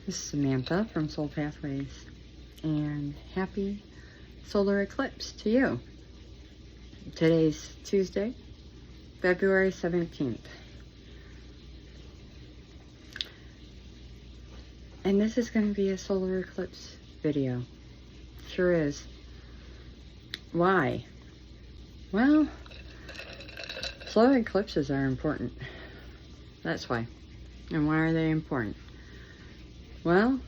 This is Samantha from Soul Pathways, and happy solar eclipse to you. Today's Tuesday, February 17th. And this is going to be a solar eclipse video. Sure is. Why? Well, solar eclipses are important. That's why. And why are they important? Well,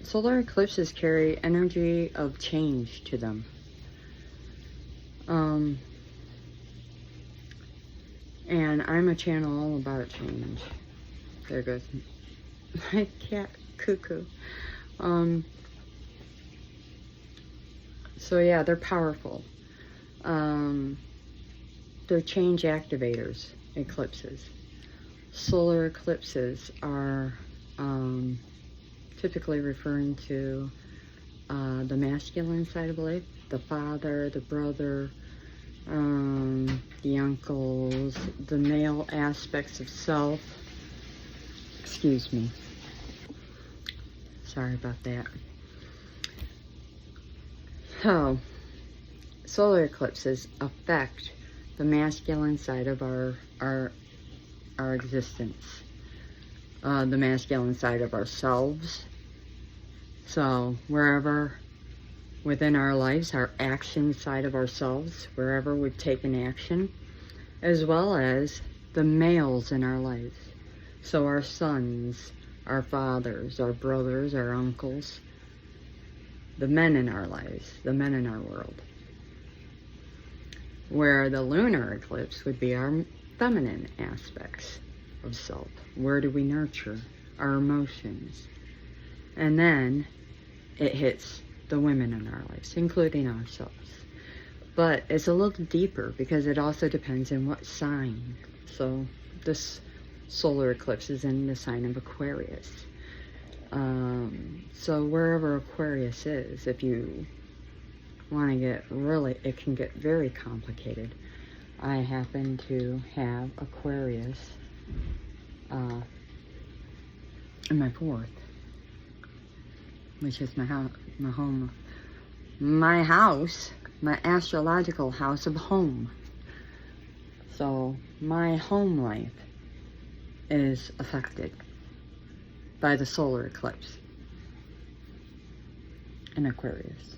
solar eclipses carry energy of change to them. And I'm a channel all about change. There goes my cat, Cuckoo. So yeah, they're powerful. They're change activators, eclipses. Solar eclipses are typically referring to the masculine side of life, the father, the brother, the uncles, the male aspects of self. Excuse me. Sorry about that. So, solar eclipses affect the masculine side of our existence. The masculine side of ourselves. So wherever within our lives, our action side of ourselves, wherever we've taken action, as well as the males in our lives. So our sons, our fathers, our brothers, our uncles, the men in our lives, the men in our world. Where the lunar eclipse would be our feminine aspects of self. Where do we nurture our emotions? And then it hits the women in our lives, including ourselves. But it's a little deeper because it also depends on what sign. So this solar eclipse is in the sign of Aquarius. So wherever Aquarius is, if you want to get really, it can get very complicated. I happen to have Aquarius in my 4th, which is my home, my house, my astrological house of home. So my home life is affected by the solar eclipse in Aquarius.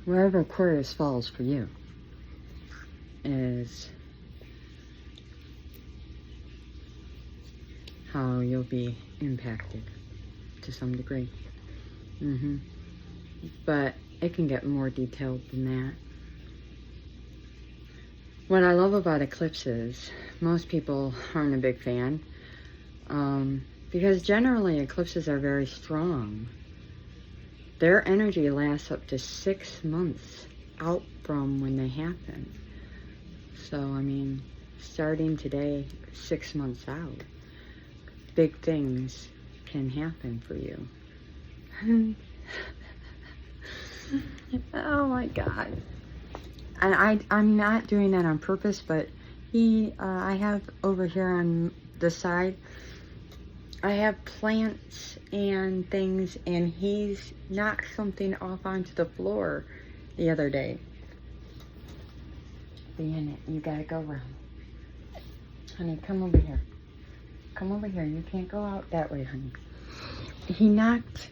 Wherever Aquarius falls for you is how you'll be impacted to some degree. But it can get more detailed than that. What I love about eclipses, most people aren't a big fan, because generally eclipses are very strong. Their energy lasts up to 6 months out from when they happen. So, I mean, starting today, 6 months out, big things can happen for you. Oh my God. And I'm not doing that on purpose, but I have over here on the side, I have plants and things, and he's knocked something off onto the floor the other day. Be in it. You gotta go around. Honey, come over here. Come over here. You can't go out that way, honey. He knocked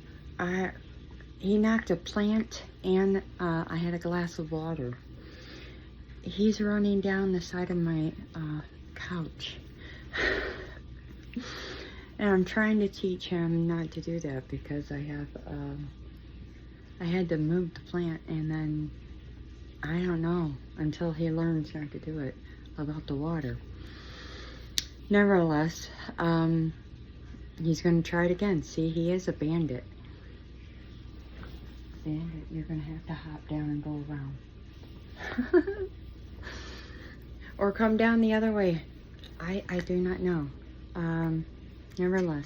a plant, and I had a glass of water. He's running down the side of my couch. And I'm trying to teach him not to do that because I had to move the plant, and then I don't know until he learns not to do it about the water. Nevertheless, he's going to try it again. See, he is a bandit. Bandit, you're going to have to hop down and go around. Or come down the other way. I do not know. Nevertheless,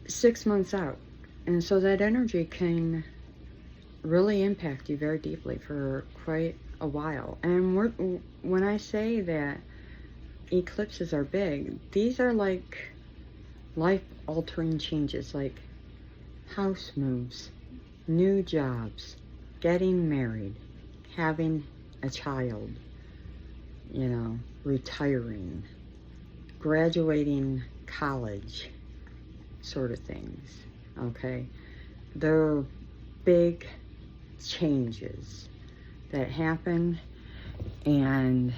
6 months out, and so that energy can really impact you very deeply for quite a while. And when I say that eclipses are big, these are like life-altering changes, like house moves, new jobs, getting married, having a child, you know, retiring, graduating college, sort of things, okay? They're big changes that happen, and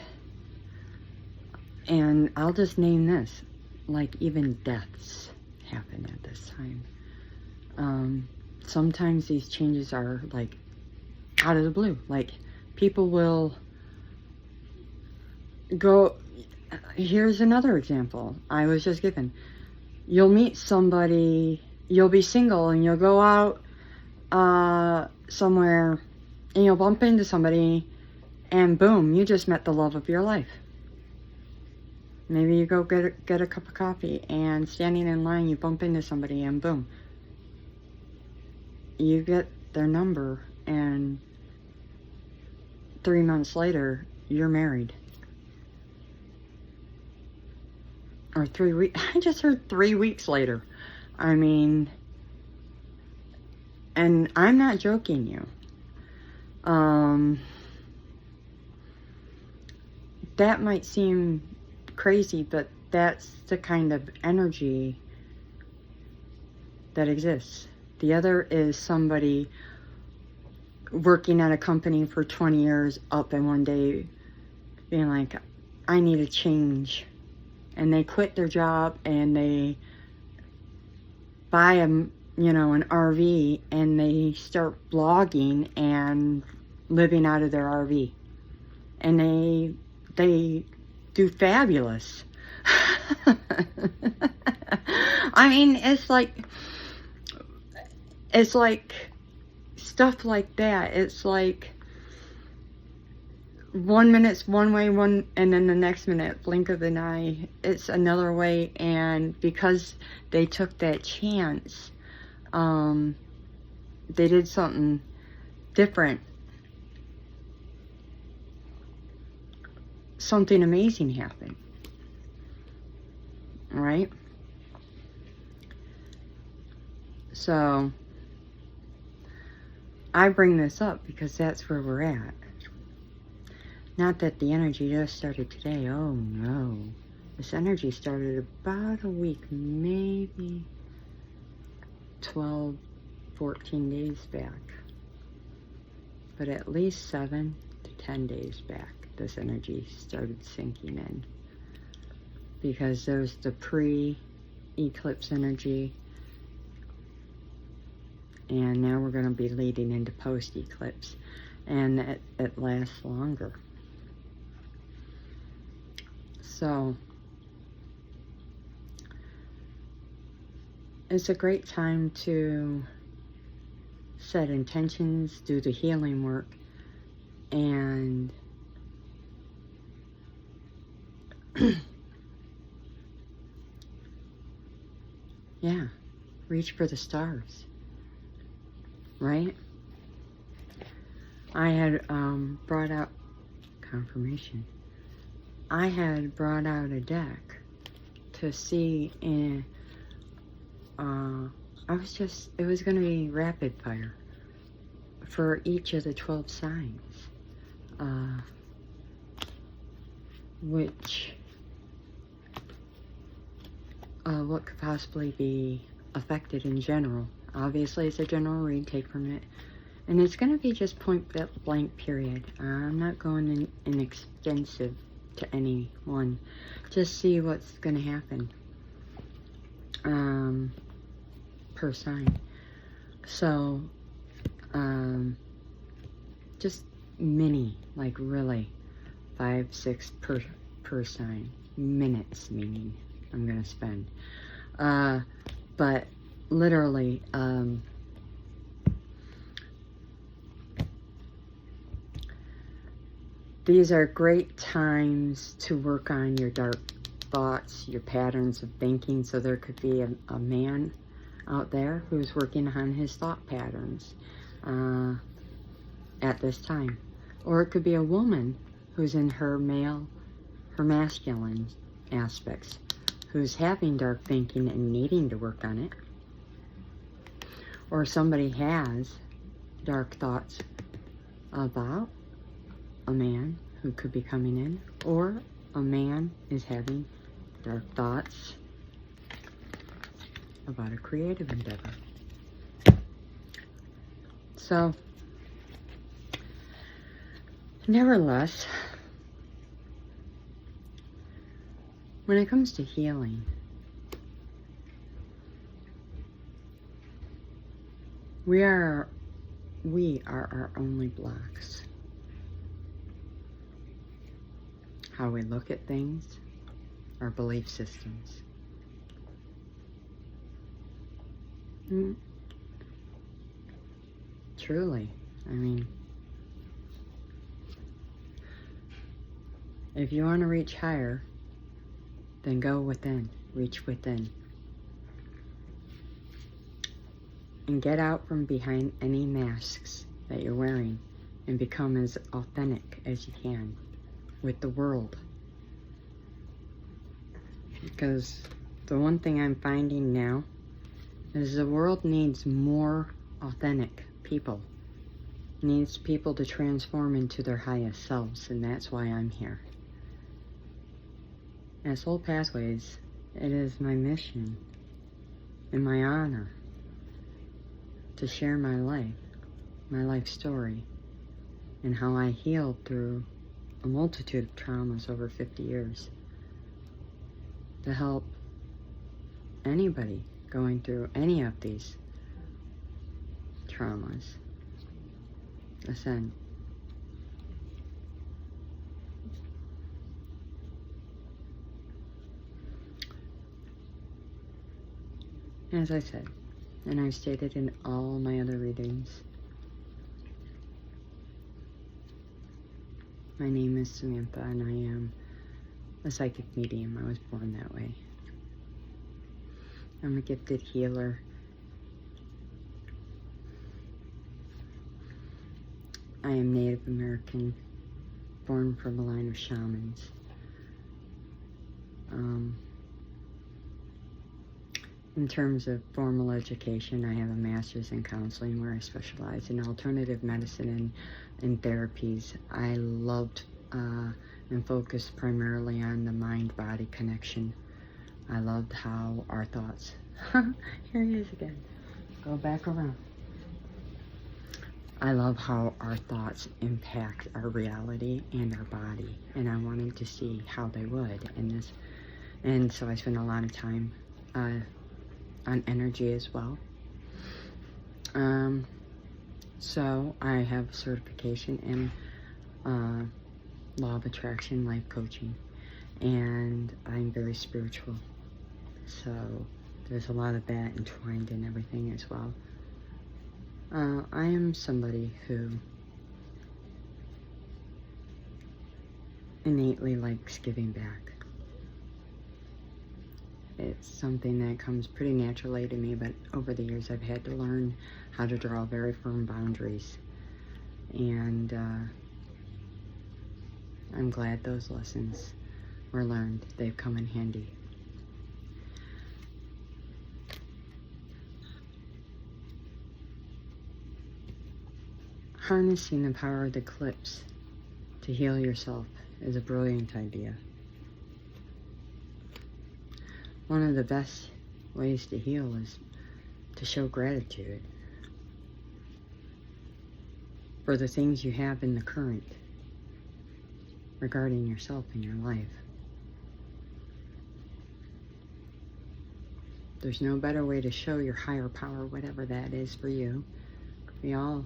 I'll just name this, like even deaths happen at this time. Sometimes these changes are like out of the blue. Like people will go, here's another example I was just given. You'll meet somebody, you'll be single and you'll go out somewhere and you'll bump into somebody and boom, you just met the love of your life. Maybe you go get a cup of coffee and standing in line you bump into somebody and boom, you get their number, and 3 months later you're married. Or 3 weeks, I just heard 3 weeks later. I mean, and I'm not joking you. That might seem crazy, but that's the kind of energy that exists. The other is somebody working at a company for 20 years up and one day being like, I need a change. And they quit their job and they buy an RV and they start blogging and living out of their RV. And they do fabulous. I mean, it's like stuff like that. It's like 1 minute's one way, and then the next minute, blink of an eye, it's another way. And because they took that chance, they did something different. Something amazing happened. All right? So I bring this up because that's where we're at. Not that the energy just started today. Oh no. This energy started about a week, maybe 12, 14 days back. But at least 7 to 10 days back, this energy started sinking in. Because there's the pre-eclipse energy, and now we're going to be leading into post-eclipse, and it lasts longer. So it's a great time to set intentions, do the healing work, and yeah, reach for the stars, right? I had brought out confirmation. I had brought out a deck to see, and it was going to be rapid fire for each of the 12 signs, what could possibly be affected in general. Obviously, it's a general read, take from it. And it's going to be just point blank, period. I'm not going in extensive to anyone. Just see what's going to happen per sign. So, just mini, like really, 5, 6 per sign. Minutes, meaning I'm going to spend. But literally, these are great times to work on your dark thoughts, your patterns of thinking. So there could be a man out there who's working on his thought patterns. at this time. Or it could be a woman who's in her masculine aspects, who's having dark thinking and needing to work on it. Or somebody has dark thoughts about a man who could be coming in, or a man is having dark thoughts about a creative endeavor. So, nevertheless, when it comes to healing, we are our only blocks. How we look at things, our belief systems. Truly, I mean, if you want to reach higher, then go within, reach within. And get out from behind any masks that you're wearing and become as authentic as you can with the world. Because the one thing I'm finding now is the world needs more authentic people. It needs people to transform into their highest selves, and that's why I'm here. At Soul Pathways, it is my mission and my honor to share my life story, and how I healed through a multitude of traumas over 50 years, to help anybody going through any of these traumas ascend. As I said, and I've stated in all my other readings, my name is Samantha, and I am a psychic medium. I was born that way. I'm a gifted healer. I am Native American, born from a line of shamans. In terms of formal education, I have a master's in counseling where I specialize in alternative medicine and therapies. I loved and focused primarily on the mind-body connection. I loved how our thoughts, here he is again, go back around. I love how our thoughts impact our reality and our body, and I wanted to see how they would in this. And so I spent a lot of time on energy as well. So I have certification in law of attraction, life coaching, and I'm very spiritual. So there's a lot of that entwined in everything as well. I am somebody who innately likes giving back. It's something that comes pretty naturally to me, but over the years I've had to learn how to draw very firm boundaries. And I'm glad those lessons were learned. They've come in handy. Harnessing the power of the eclipse to heal yourself is a brilliant idea. One of the best ways to heal is to show gratitude for the things you have in the current regarding yourself in your life. There's no better way to show your higher power, whatever that is for you. We all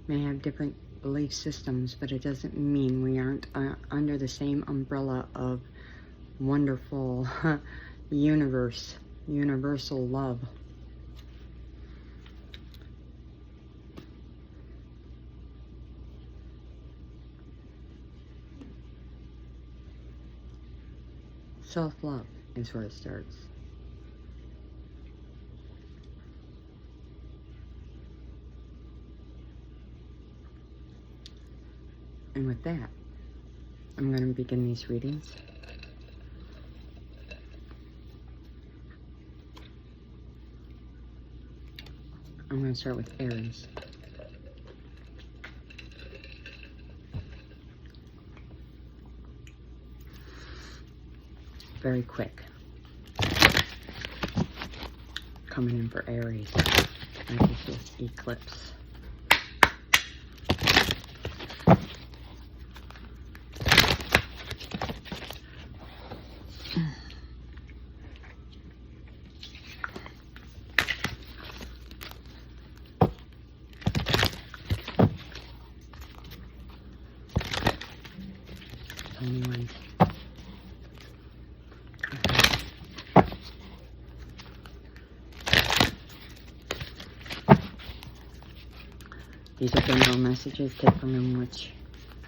may have different belief systems, but it doesn't mean we aren't under the same umbrella of wonderful universal love. Self-love is where it starts. And with that, I'm going to begin these readings. I'm going to start with Aries. Very quick. Coming in for Aries. I think it's Eclipse. Anyone. These are general messages. Take from them which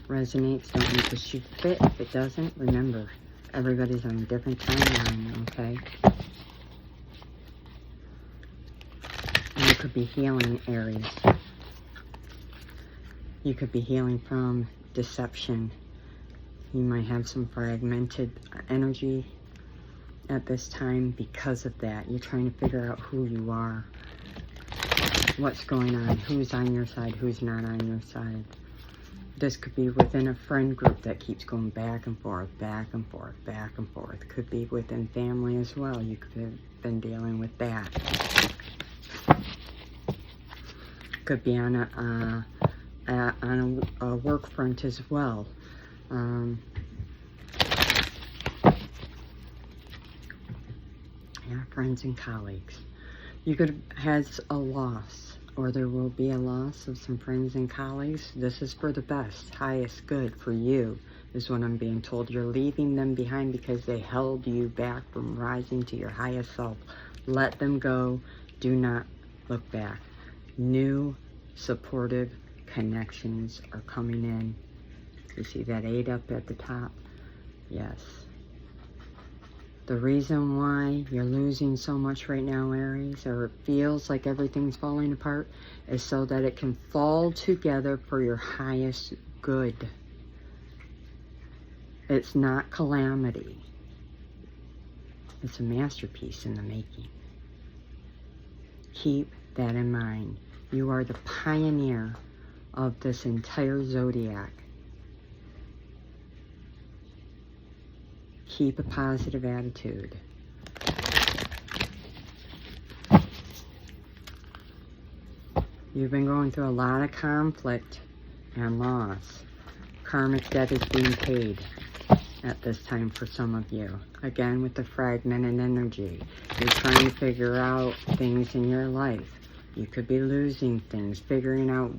resonates. Don't make the shoe fit. If it doesn't, remember, everybody's on a different timeline, okay? And you could be healing Aries. You could be healing from deception. You might have some fragmented energy at this time because of that. You're trying to figure out who you are, what's going on, who's on your side, who's not on your side. This could be within a friend group that keeps going back and forth, back and forth, back and forth. It could be within family as well. You could have been dealing with that. Could be on a work front as well. Yeah, friends and colleagues. You could have a loss, or there will be a loss of some friends and colleagues. This is for the best, highest good for you, is what I'm being told. You're leaving them behind because they held you back from rising to your highest self. Let them go. Do not look back. New, supportive connections are coming in. You see that 8 up at the top? Yes. The reason why you're losing so much right now, Aries, or it feels like everything's falling apart, is so that it can fall together for your highest good. It's not calamity. It's a masterpiece in the making. Keep that in mind. You are the pioneer of this entire zodiac. Keep a positive attitude. You've been going through a lot of conflict and loss. Karmic debt is being paid at this time for some of you. Again, with the fragmented energy. You're trying to figure out things in your life. You could be losing things, figuring out,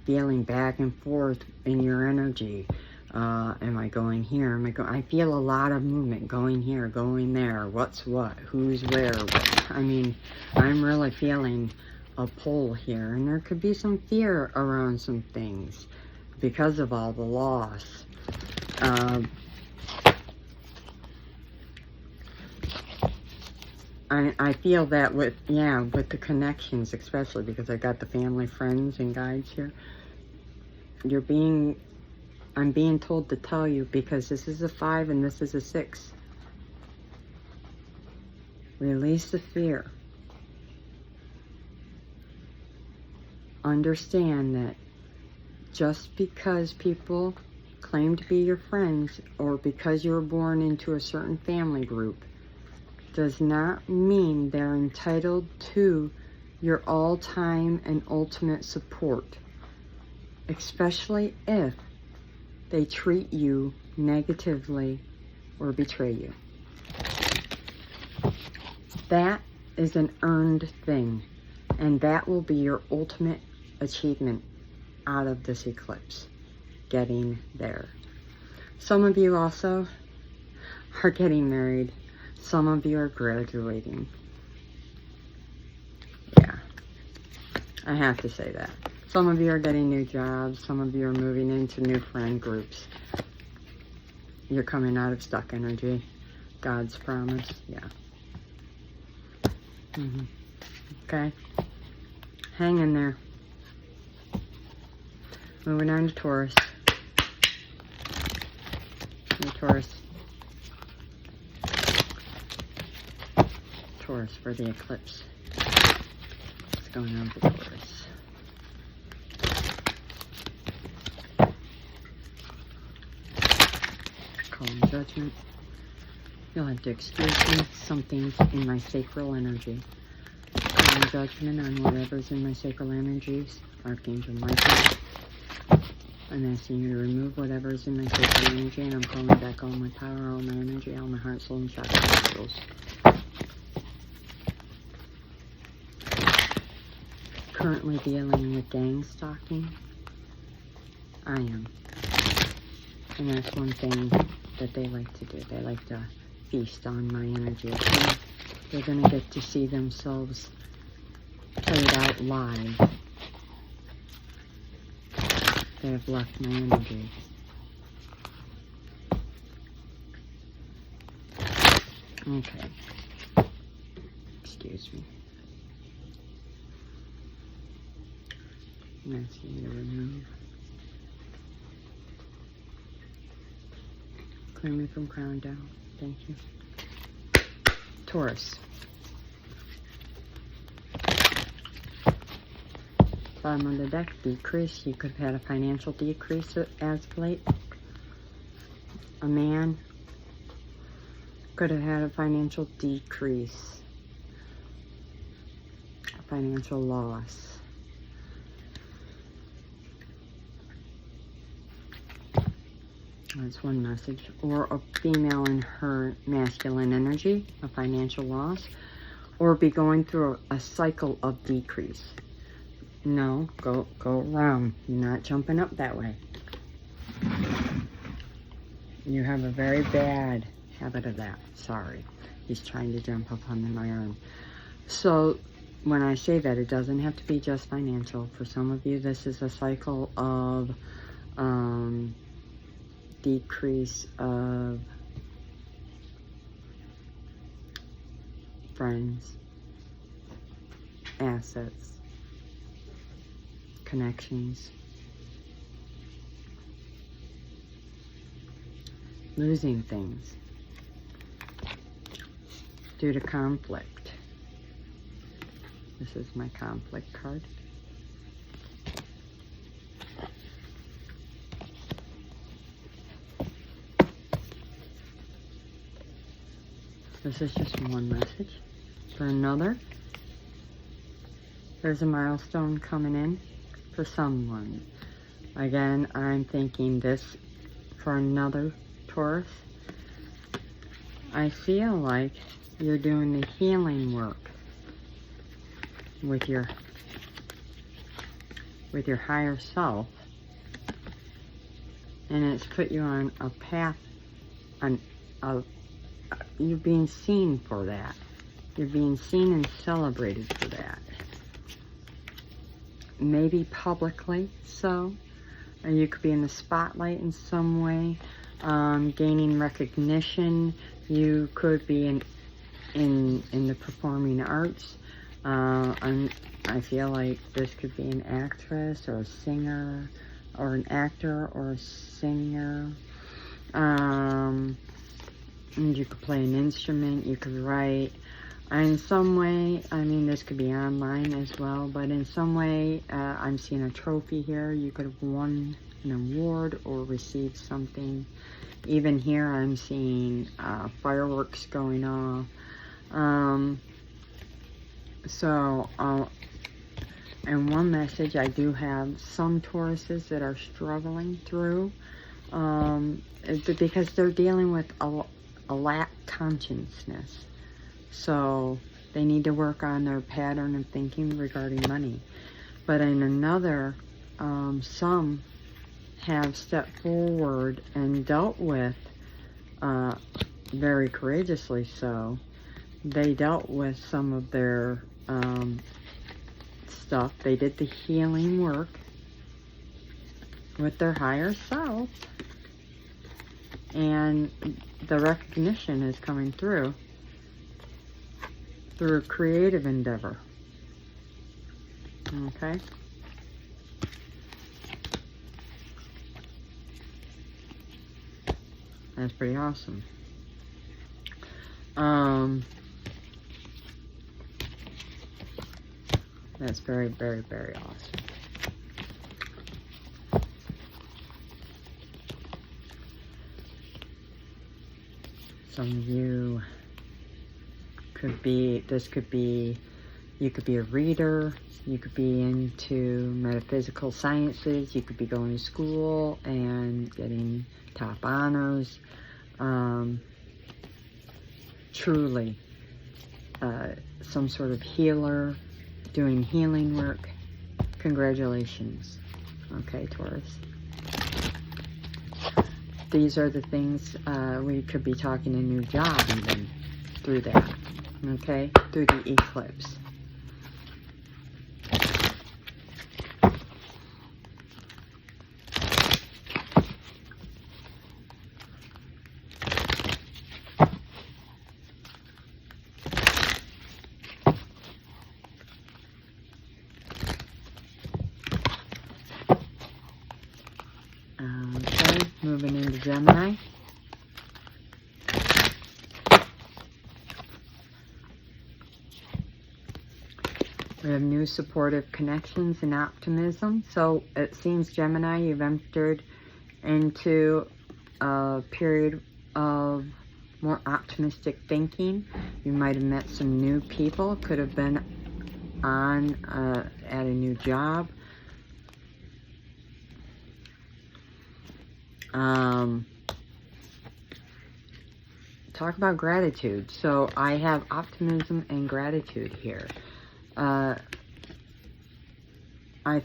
feeling back and forth in your energy. Am I going here? I feel a lot of movement, going here, going there, what's what, who's where. I mean, I'm really feeling a pull here, and there could be some fear around some things because of all the loss. I feel that with the connections, especially because I got the family, friends, and guides here. I'm being told to tell you, because this is a 5 and this is a 6. Release the fear. Understand that just because people claim to be your friends, or because you were born into a certain family group, does not mean they're entitled to your all-time and ultimate support, especially if they treat you negatively or betray you. That is an earned thing, and that will be your ultimate achievement out of this eclipse, getting there. Some of you also are getting married. Some of you are graduating. Yeah, I have to say that. Some of you are getting new jobs. Some of you are moving into new friend groups. You're coming out of stuck energy. God's promise. Yeah. Okay. Hang in there. Moving on to Taurus. Taurus. Taurus for the eclipse. What's going on with Taurus? Calling judgment. You'll have to excuse me. Something's in my sacral energy. Calling judgment on whatever's in my sacral energies. Archangel Michael. I'm asking you to remove whatever's in my sacral energy, and I'm calling back all my power, all my energy, all my heart, soul, and chakra crystals. Currently dealing with gang stalking. I am. And that's one thing that they like to do. They like to feast on my energy. Okay? They're going to get to see themselves played out live. They have left my energy. Okay. Excuse me. I'm asking you to remove. Clear me from crown down. Thank you. Taurus. Bottom of the deck, decrease. You could have had a financial decrease as of late. A man could have had a financial decrease. A financial loss. That's one message. Or a female in her masculine energy, a financial loss. Or be going through a cycle of decrease. No, go around. You're not jumping up that way. You have a very bad habit of that. Sorry. He's trying to jump up on my arm. So, when I say that, it doesn't have to be just financial. For some of you, this is a cycle of decrease of friends, assets, connections, losing things due to conflict. This is my conflict card. This is just one message. For another, there's a milestone coming in for someone. Again, I'm thinking this for another Taurus. I feel like you're doing the healing work with your higher self, and it's put you on a path, you're being seen for that. You're being seen and celebrated for that. Maybe publicly so. Or you could be in the spotlight in some way, gaining recognition. You could be in the performing arts. I feel like this could be an actress or a singer, or an actor or a singer. And you could play an instrument, you could write. In some way, I mean, this could be online as well, but in some way, I'm seeing a trophy here. You could have won an award or received something. Even here, I'm seeing fireworks going off. And one message, I do have some Tauruses that are struggling through, because they're dealing with a lack consciousness. So they need to work on their pattern of thinking regarding money. But in another, some have stepped forward and dealt with, very courageously so, they dealt with some of their stuff. They did the healing work with their higher self, and the recognition is coming through a creative endeavor. Okay? That's pretty awesome. That's very, very, very awesome. Some of you could be, you could be a reader, you could be into metaphysical sciences, you could be going to school and getting top honors. Truly, some sort of healer, doing healing work. Congratulations. Okay, Taurus. These are the things, we could be talking a new job even through that. Okay, through the eclipse. Okay, moving into Gemini. We have new supportive connections and optimism. So it seems, Gemini, you've entered into a period of more optimistic thinking. You might have met some new people. Could have been on at a new job. Talk about gratitude. So I have optimism and gratitude here. I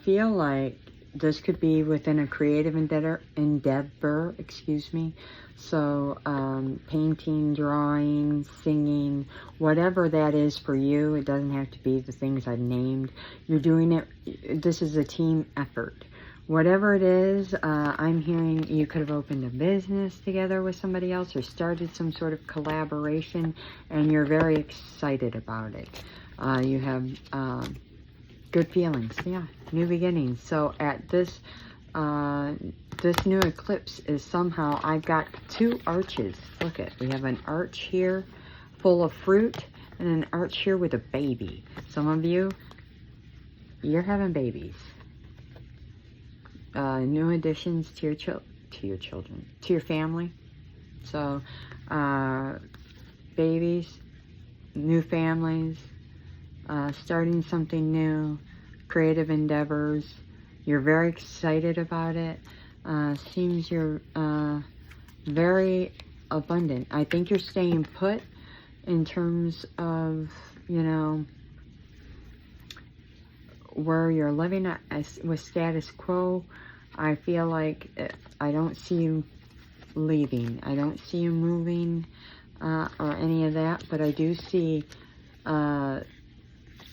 feel like this could be within a creative endeavor, excuse me. So painting, drawing, singing, whatever that is for you. It doesn't have to be the things I've named. You're doing it. This is a team effort. Whatever it is, I'm hearing you could have opened a business together with somebody else or started some sort of collaboration, and you're very excited about it. You have good feelings. Yeah, new beginnings. So at this this new eclipse is somehow, I've got two arches. Look at, we have an arch here full of fruit and an arch here with a baby. Some of you, you're having babies. New additions to your children, to your family. So babies, new families, starting something new, creative endeavors. You're very excited about it. Seems you're very abundant. I think you're staying put in terms of, you know, where you're living at, with status quo. I feel like I don't see you leaving. I don't see you moving or any of that, but I do see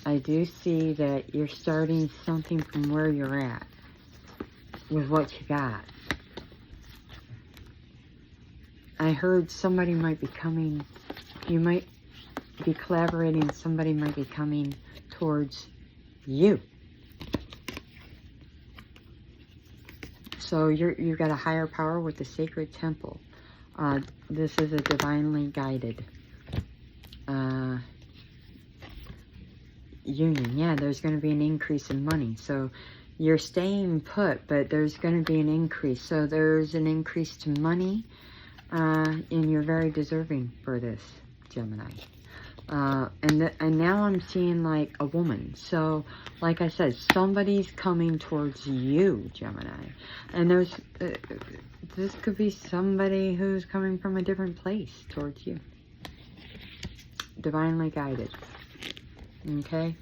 that you're starting something from where you're at with what you got. I heard somebody might be coming, you might be collaborating, somebody might be coming towards you. So you've got a higher power with the sacred temple. This is a divinely guided union. Yeah, there's going to be an increase in money. So you're staying put, but there's going to be an increase. So there's an increase to money, and you're very deserving for this, Gemini. And now I'm seeing like a woman. So like I said, somebody's coming towards you, Gemini. And there's this could be somebody who's coming from a different place towards you. Divinely guided. Okay?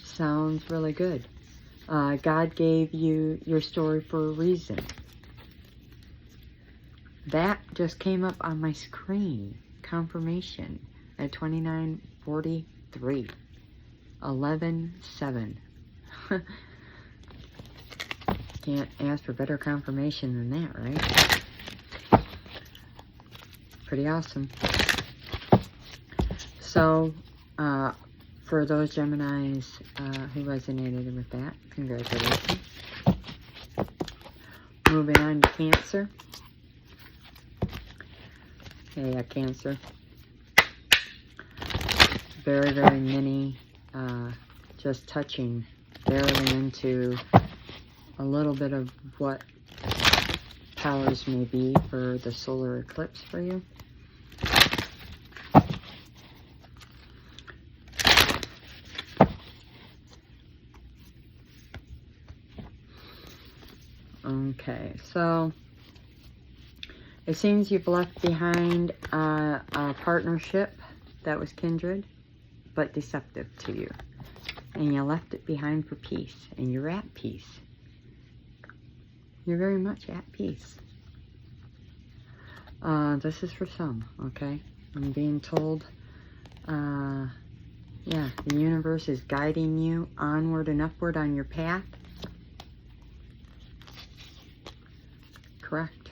Sounds really good. God gave you your story for a reason. That just came up on my screen. Confirmation at 29:43. 11:7. Can't ask for better confirmation than that, right? Pretty awesome. So, for those Geminis who resonated with that, congratulations. Moving on to Cancer. Hey, Cancer. Very, very mini, just touching barely into a little bit of what powers may be for the solar eclipse for you. Okay, so it seems you've left behind a partnership that was kindred but deceptive to you, and you left it behind for peace, and you're at peace. You're very much at peace. This is for some, okay? I'm being told, yeah, the universe is guiding you onward and upward on your path. Correct.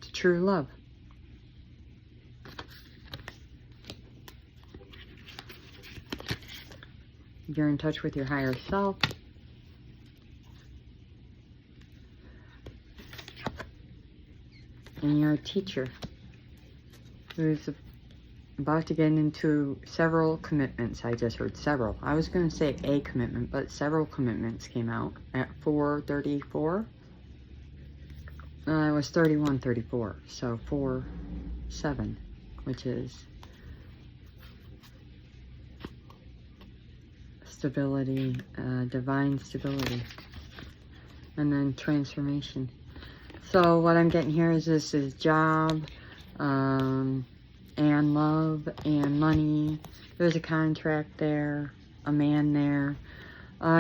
To true love. You're in touch with your higher self. And you're a teacher who's about to get into several commitments. I just heard several. I was going to say a commitment, but several commitments came out at 4:34. It was 31:34, so 4:7, which is stability, divine stability, and then transformation. So what I'm getting here is this is job, and love, and money. There's a contract there, a man there.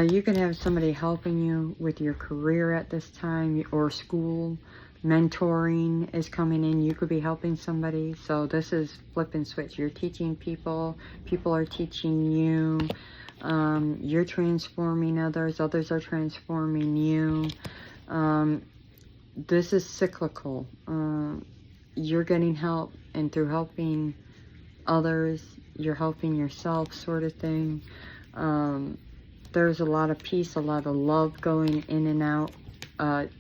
You could have somebody helping you with your career at this time, or school. Mentoring is coming in. You could be helping somebody. So this is flip and switch. You're teaching people. People are teaching you. You're transforming others. Others are transforming you. This is cyclical. You're getting help, and through helping others, you're helping yourself, sort of thing. There's a lot of peace, a lot of love going in and out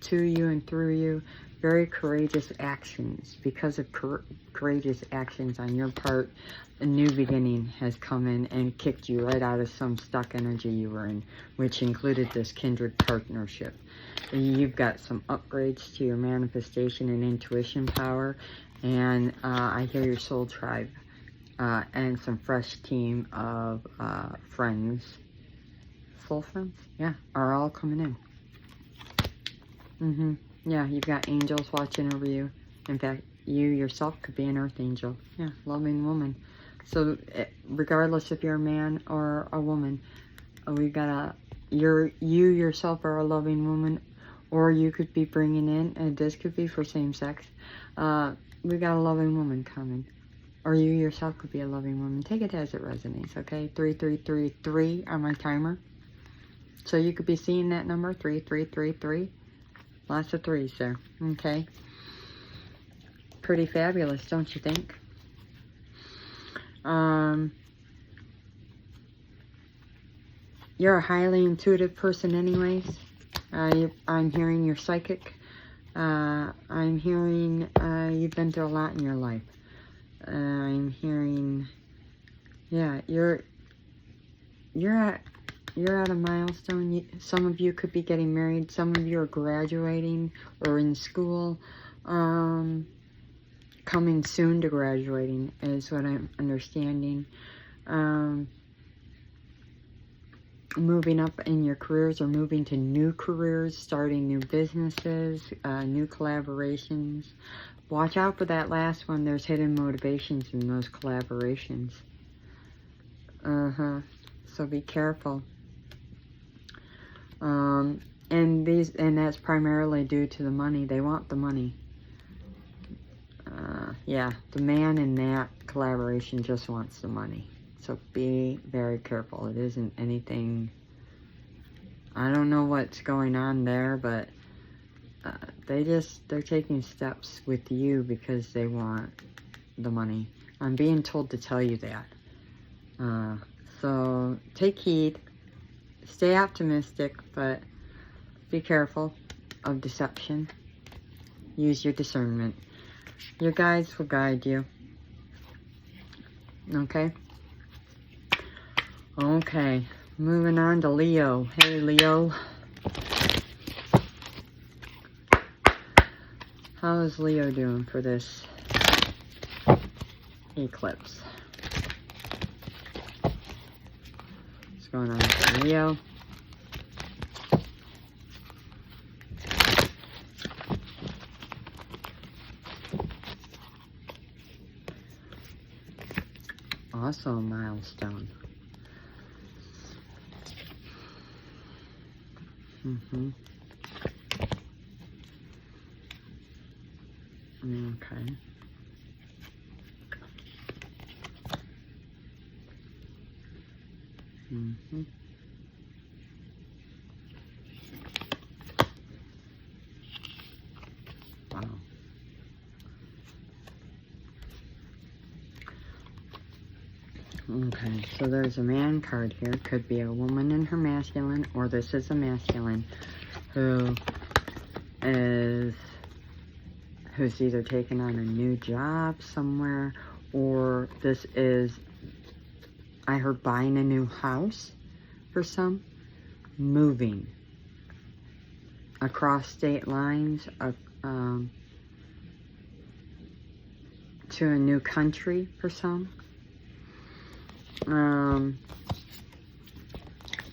to you and through you. Very courageous actions. Because of courageous actions on your part, a new beginning has come in and kicked you right out of some stuck energy you were in, which included this kindred partnership. You've got some upgrades to your manifestation and intuition power, and I hear your soul tribe and some fresh team of friends, soul friends, yeah, are all coming in. Yeah, you've got angels watching over you. In fact, you yourself could be an earth angel. Yeah, loving woman. So regardless if you're a man or a woman, we've got you yourself are a loving woman, or you could be bringing in, and this could be for same sex, we got a loving woman coming, or you yourself could be a loving woman. Take it as it resonates, okay? 3333 on my timer. So you could be seeing that number, 3333. Lots of threes there, okay? Pretty fabulous, don't you think? You're a highly intuitive person anyways. I'm hearing you're psychic. I'm hearing you've been through a lot in your life. I'm hearing, yeah, you're at a milestone. Some of you could be getting married. Some of you are graduating or in school. Coming soon to graduating is what I'm understanding. Moving up in your careers, or moving to new careers, starting new businesses, new collaborations. Watch out for that last one. There's hidden motivations in those collaborations. So be careful. And that's primarily due to the money. They want the money. Yeah, the man in that collaboration just wants the money. So be very careful. It isn't anything, I don't know what's going on there, but they're taking steps with you because they want the money. I'm being told to tell you that. So take heed, stay optimistic, but be careful of deception. Use your discernment. Your guides will guide you. Okay? Okay. Moving on to Leo. Hey, Leo. How is Leo doing for this eclipse? What's going on with Leo? Also a milestone. Okay. Wow. Okay, so there's a man card here. Could be a woman in her masculine, or this is a masculine who's either taking on a new job somewhere, or this is, I heard, buying a new house for some, moving across state lines, to a new country for some.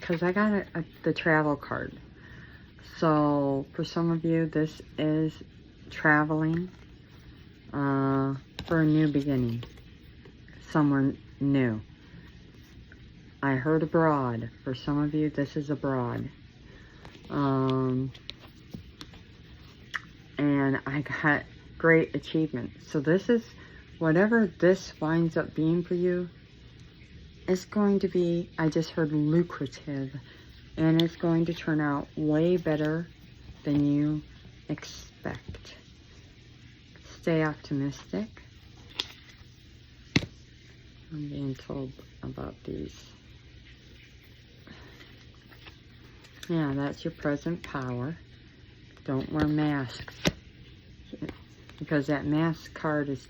Because I got the travel card. So for some of you, this is traveling for a new beginning, somewhere new. I heard abroad. For some of you, this is abroad. And I got great achievement. So this is, whatever this winds up being for you, it's going to be, I just heard, lucrative, and it's going to turn out way better than you expect. Stay optimistic. I'm being told about these. Yeah, that's your present power. Don't wear masks. Because that mask card is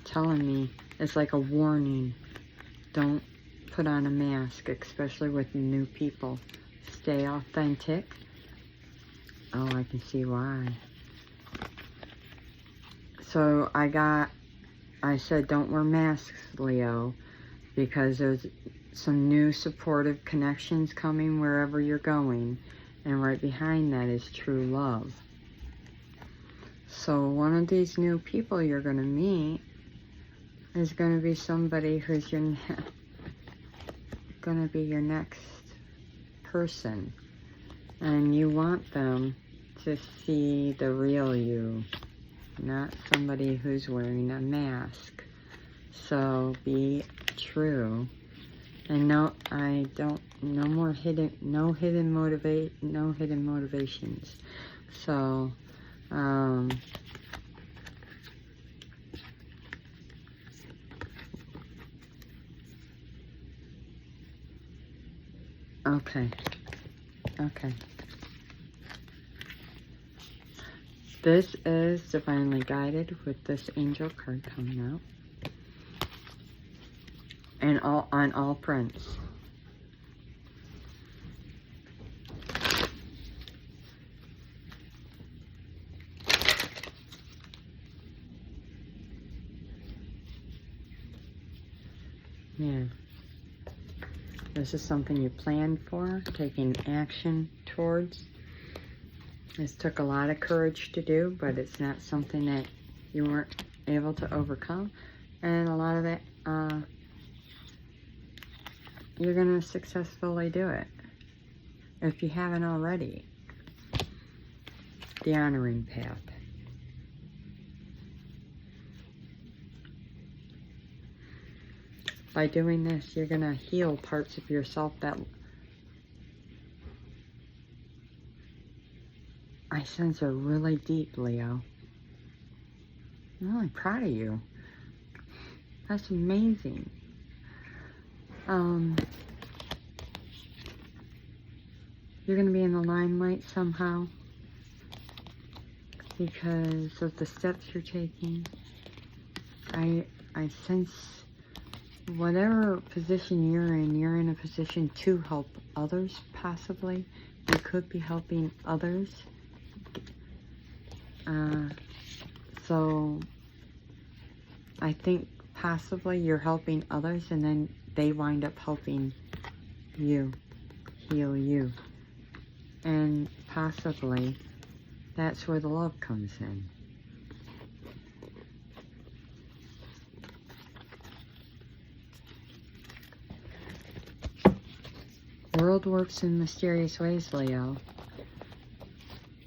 telling me, it's like a warning. Don't put on a mask, especially with new people. Stay authentic. Oh, I can see why. So I said don't wear masks, Leo, because there's some new supportive connections coming wherever you're going, and right behind that is true love. So one of these new people you're going to meet is going to be somebody who's going to be your next person, and you want them to see the real you, not somebody who's wearing a mask. So be true, and no hidden motivations. So okay. This is divinely guided with this angel card coming out. And on all prints. Yeah. This is something you planned for, taking action towards. This took a lot of courage to do, but it's not something that you weren't able to overcome. And a lot of it, you're going to successfully do it. If you haven't already. The honoring path. By doing this, you're going to heal parts of yourself that I sense are really deep, Leo. I'm really proud of you. That's amazing. You're going to be in the limelight somehow because of the steps you're taking. I sense whatever position you're in a position to help others, possibly. You could be helping others. So I think possibly you're helping others and then they wind up helping you, heal you. And possibly that's where the love comes in. World works in mysterious ways, Leo.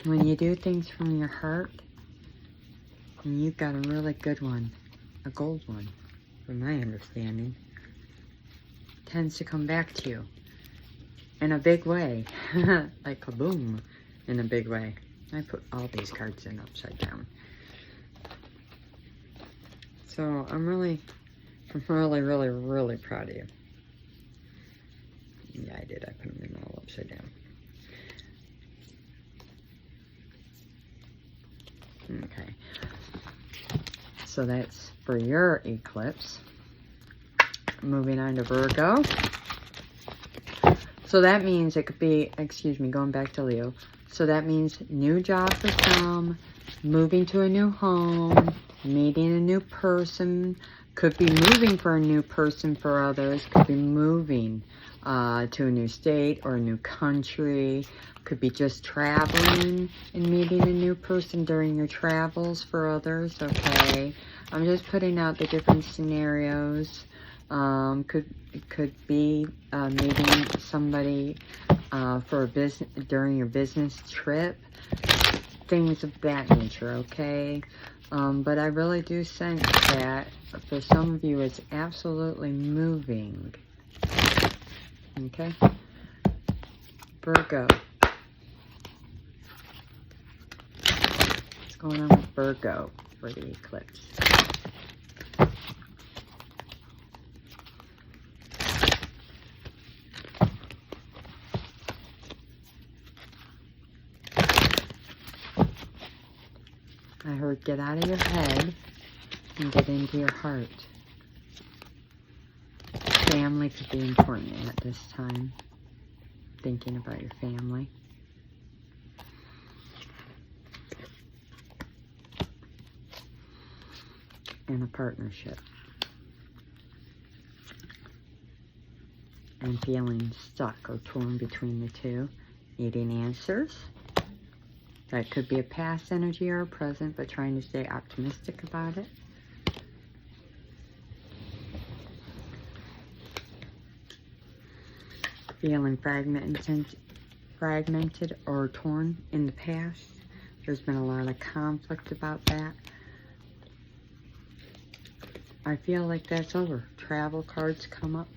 When you do things from your heart, and you've got a really good one, a gold one, from my understanding, tends to come back to you in a big way, like kaboom, in a big way. I put all these cards in upside down. So I'm really, really proud of you. Yeah, I did. I put them in all upside down. Okay. So that's for your eclipse. Moving on to Virgo. So that means it could be, excuse me, going back to Leo. So that means new job for some, moving to a new home, meeting a new person. Could be moving for a new person for others. Could be moving to a new state or a new country. Could be just traveling and meeting a new person during your travels for others. Okay, I'm just putting out the different scenarios. Could be meeting somebody for a business during your business trip, things of that nature. Okay, but I really do sense that for some of you it's absolutely moving. Okay, Virgo. What's going on with Virgo for the eclipse? I heard get out of your head and get into your heart. Family could be important at this time. Thinking about your family. And a partnership. And feeling stuck or torn between the two. Needing answers. That could be a past energy or a present, but trying to stay optimistic about it. Feeling fragmented or torn in the past. There's been a lot of conflict about that. I feel like that's over. Travel cards come up.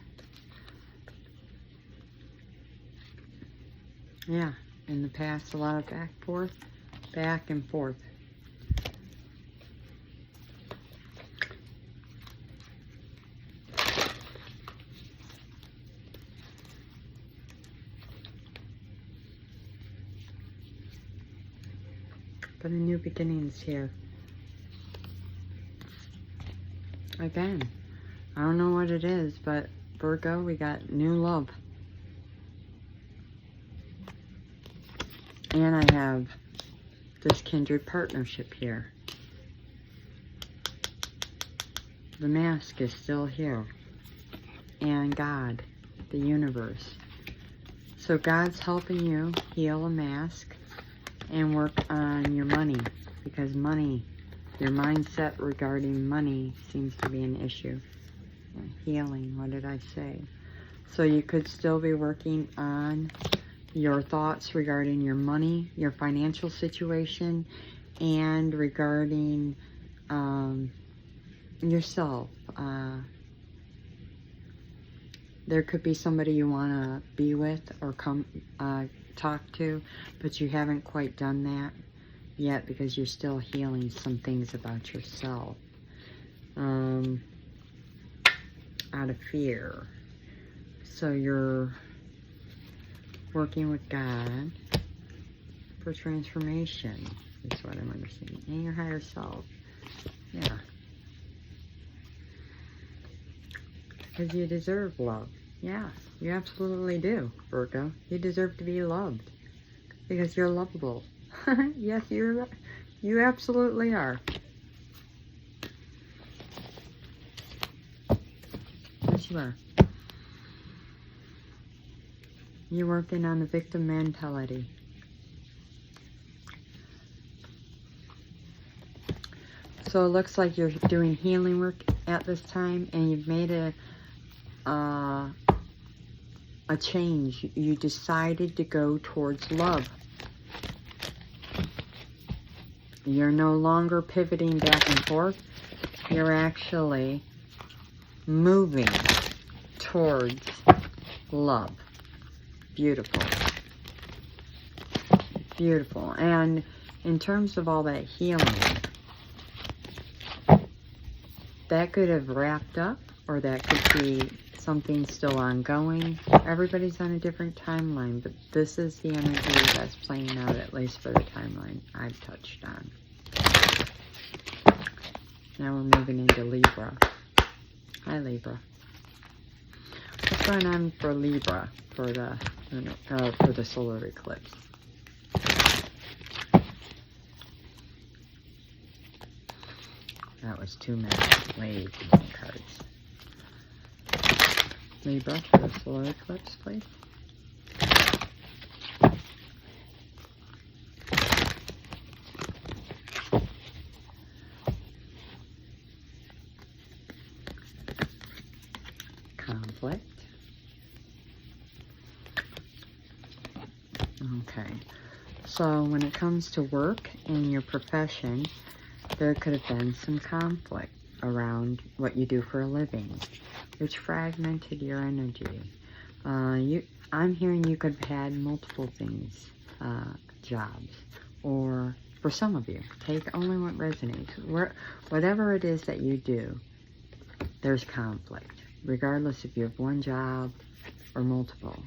Yeah, in the past, a lot of back and forth. But a new beginning's here. Again, I don't know what it is, but Virgo, we got new love. And I have this kindred partnership here. The mask is still here. And God, the universe. So God's helping you heal a mask and work on your money. Because money, your mindset regarding money seems to be an issue. Healing, what did I say? So you could still be working on your thoughts regarding your money, your financial situation, and regarding yourself. There could be somebody you want to be with or talk to, but you haven't quite done that yet because you're still healing some things about yourself. Out of fear. So you're working with God for transformation is what I'm understanding. And your higher self. Yeah. because you deserve love. Yeah, you absolutely do, Virgo. You deserve to be loved because you're lovable. Yes, you absolutely are. Yes, you are. You're working on the victim mentality. So it looks like you're doing healing work at this time, and you've made a change. You decided to go towards love. You're no longer pivoting back and forth. You're actually moving towards love. Beautiful. Beautiful. And in terms of all that healing, that could have wrapped up, or that could be something still ongoing. Everybody's on a different timeline, but this is the energy that's playing out, at least for the timeline I've touched on. Now we're moving into Libra. Hi, Libra. What's going on for Libra for the solar eclipse? That was too many. Way too many cards. Libra for the solar eclipse, please. Conflict. Okay. So when it comes to work and your profession, there could have been some conflict around what you do for a living, which fragmented your energy. I'm hearing you could have had multiple things, jobs, or for some of you, take only what resonates. Whatever it is that you do, there's conflict, regardless if you have one job or multiple.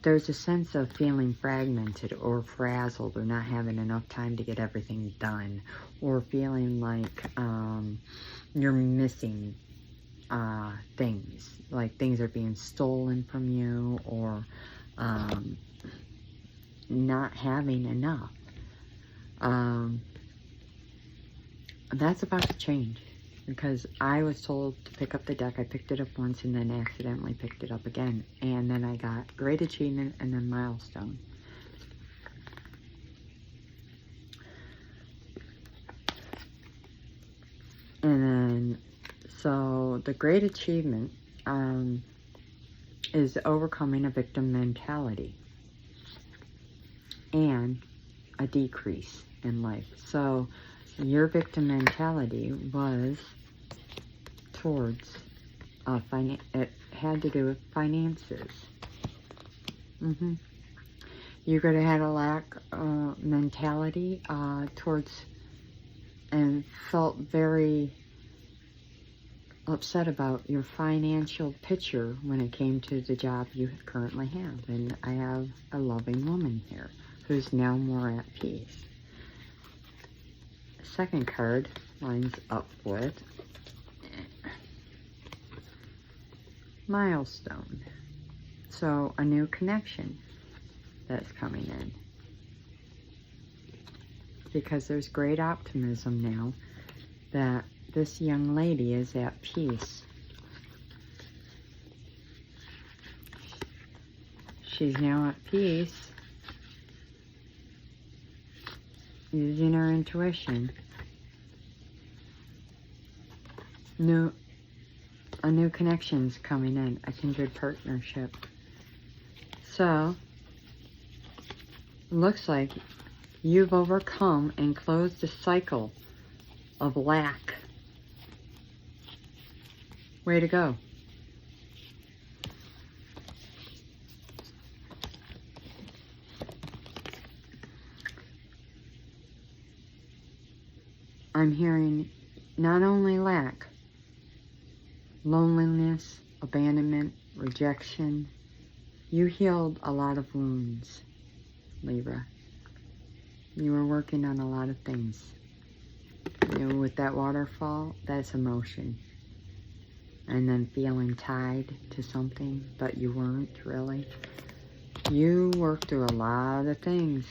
There's a sense of feeling fragmented or frazzled or not having enough time to get everything done, or feeling like you're missing things, like things are being stolen from you, or not having enough. That's about to change, because I was told to pick up the deck. I picked it up once and then accidentally picked it up again. And then I got great achievement and then milestone. And then, so the great achievement is overcoming a victim mentality and a decrease in life. So your victim mentality was towards it had to do with finances. You could have had a lack mentality towards, and felt very upset about your financial picture when it came to the job you currently have. And I have a loving woman here who's now more at peace. Second card lines up with milestone. So a new connection that's coming in, because there's great optimism now that this young lady is at peace. She's now at peace, using her intuition. A new connection's coming in, a kindred partnership. So, looks like you've overcome and closed the cycle of lack. Way to go. I'm hearing not only lack, loneliness, abandonment, rejection. You healed a lot of wounds, Libra. You were working on a lot of things. You know, with that waterfall, that's emotion. and then feeling tied to something, but you weren't really. You worked through a lot of things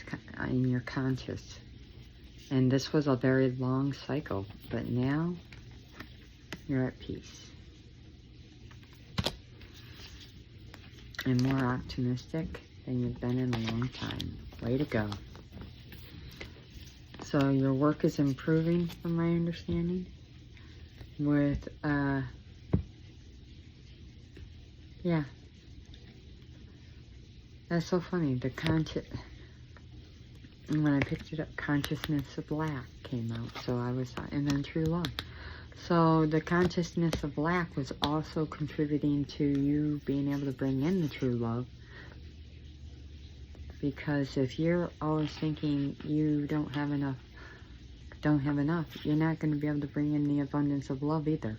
in your conscious. And this was a very long cycle, but now you're at peace. And more optimistic than you've been in a long time. Way to go. So your work is improving, from my understanding, with, yeah. That's so funny. The when I picked it up, Consciousness of Black came out. So I was, and then True Love. So the consciousness of lack was also contributing to you being able to bring in the true love. Because if you're always thinking you don't have enough, you're not going to be able to bring in the abundance of love either.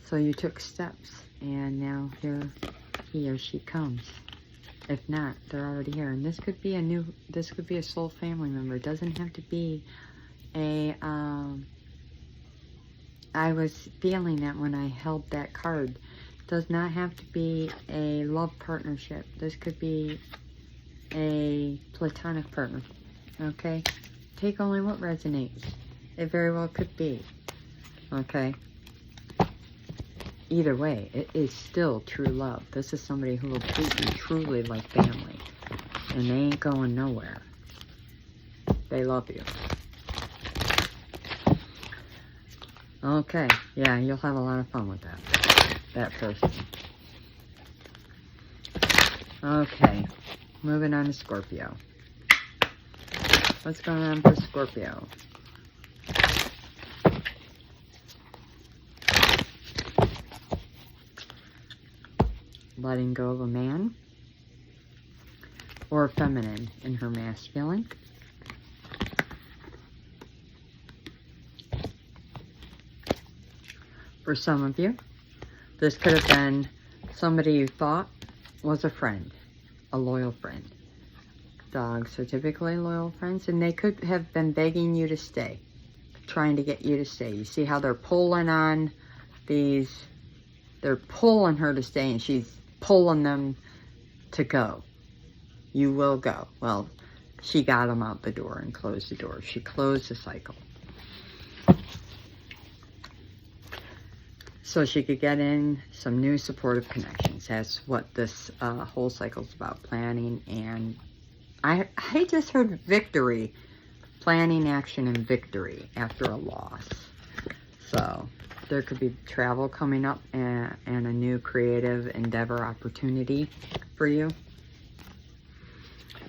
So you took steps, and now here he or she comes. If not, they're already here. And this could be a soul family member. It doesn't have to be a, I was feeling that when I held that card. It does not have to be a love partnership. This could be a platonic partner. Okay? Take only what resonates. It very well could be. Okay? Either way, it is still true love. This is somebody who will treat you truly like family. And they ain't going nowhere. They love you. Okay, yeah, you'll have a lot of fun with that person. Okay, moving on to Scorpio. What's going on for Scorpio? Letting go of a man or feminine in her masculine. For some of you, this could have been somebody you thought was a friend, a loyal friend. Dogs are typically loyal friends, and they could have been begging you to stay, trying to get you to stay. You see how they're pulling on these, they're pulling her to stay, and she's pulling them to go. You will go. Well, she got them out the door and closed the door. She closed the cycle. So she could get in some new supportive connections. That's what this whole cycle is about, planning. And I just heard victory, planning, action, and victory after a loss. So there could be travel coming up and a new creative endeavor opportunity for you,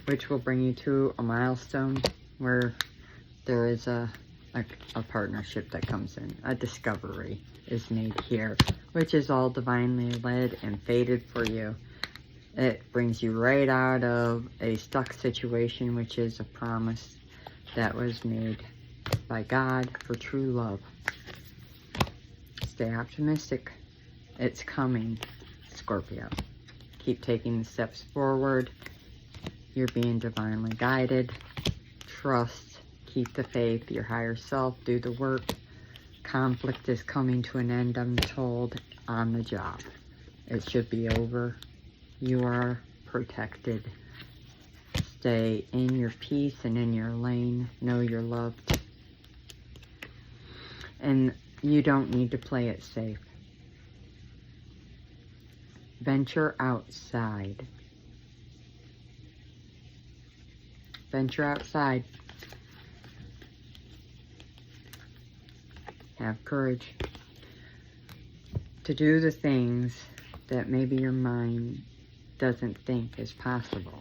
which will bring you to a milestone where there is a partnership that comes in. A discovery is made here, which is all divinely led and fated for you. It brings you right out of a stuck situation, which is a promise that was made by God for true love. Stay optimistic. It's coming, Scorpio. Keep taking the steps forward. You're being divinely guided. Trust. Keep the faith. Your higher self. Do the work. Conflict is coming to an end, I'm told, on the job. It should be over. You are protected. Stay in your peace and in your lane. Know you're loved. And you don't need to play it safe. Venture outside. Venture outside. Have courage to do the things that maybe your mind doesn't think is possible,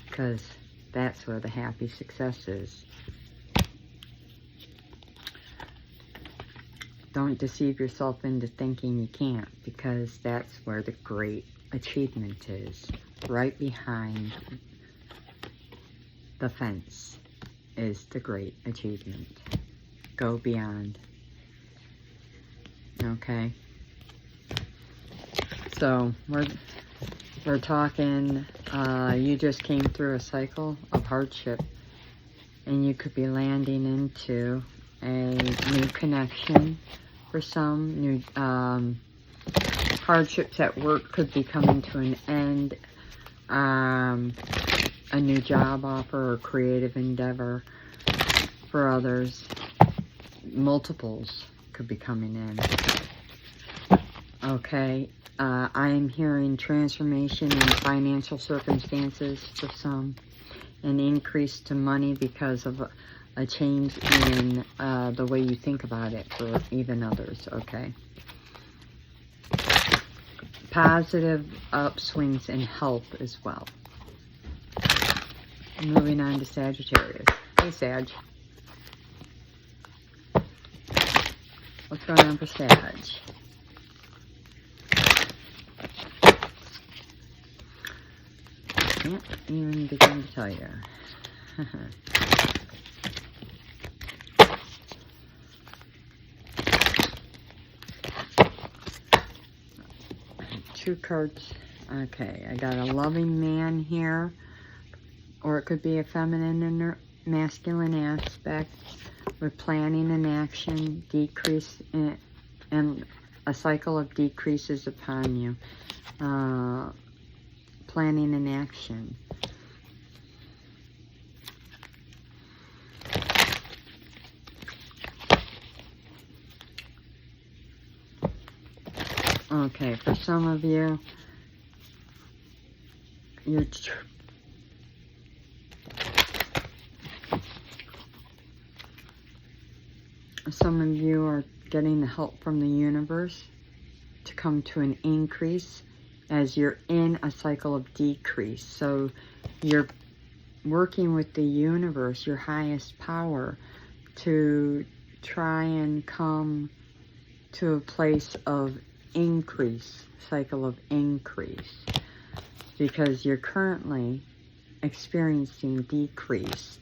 because that's where the happy success is. Don't deceive yourself into thinking you can't, because that's where the great achievement is. Right behind the fence is the great achievement. Go beyond. Okay? So, we're talking, you just came through a cycle of hardship, and you could be landing into a new connection for some. New hardships at work could be coming to an end. A new job offer or creative endeavor for others. Multiples could be coming in. Okay, I'm hearing transformation in financial circumstances for some. An increase to money because of a change in the way you think about it for even others, okay? Positive upswings in health as well. Moving on to Sagittarius. Hey, Sag. What's going on for Sag? Can't even begin to tell you. Two cards. Okay, I got a loving man here, or it could be a feminine and masculine aspect with planning and action, decrease in, and a cycle of decreases upon you. Planning and action. Okay, for some of you, some of you are getting the help from the universe to come to an increase as you're in a cycle of decrease. So you're working with the universe, your highest power, to try and come to a place of increase, cycle of increase, because you're currently experiencing decrease.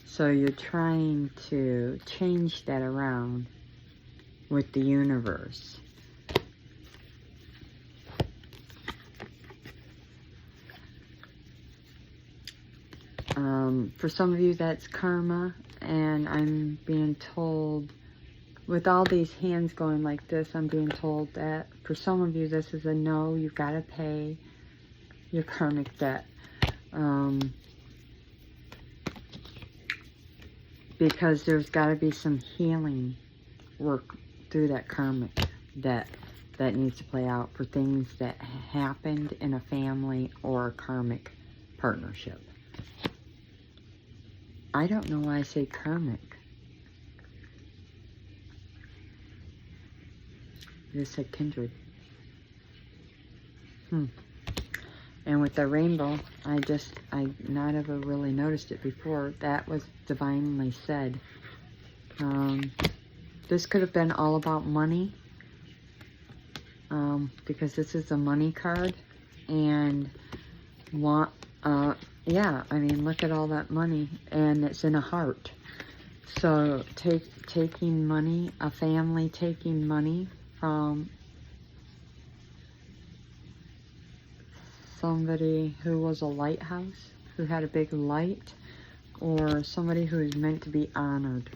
So you're trying to change that around with the universe. For some of you, that's karma, and I'm being told, with all these hands going like this, I'm being told that for some of you, this is a no. You've got to pay your karmic debt. Because there's got to be some healing work through that karmic debt that needs to play out for things that happened in a family or a karmic partnership. I don't know why I say karmic. I just said kindred. And with the rainbow, I not ever really noticed it before. That was divinely said. This could have been all about money. Because this is a money card. And yeah, I mean, look at all that money, and it's in a heart. So taking money, a family taking money from somebody who was a lighthouse, who had a big light, or somebody who is meant to be honored.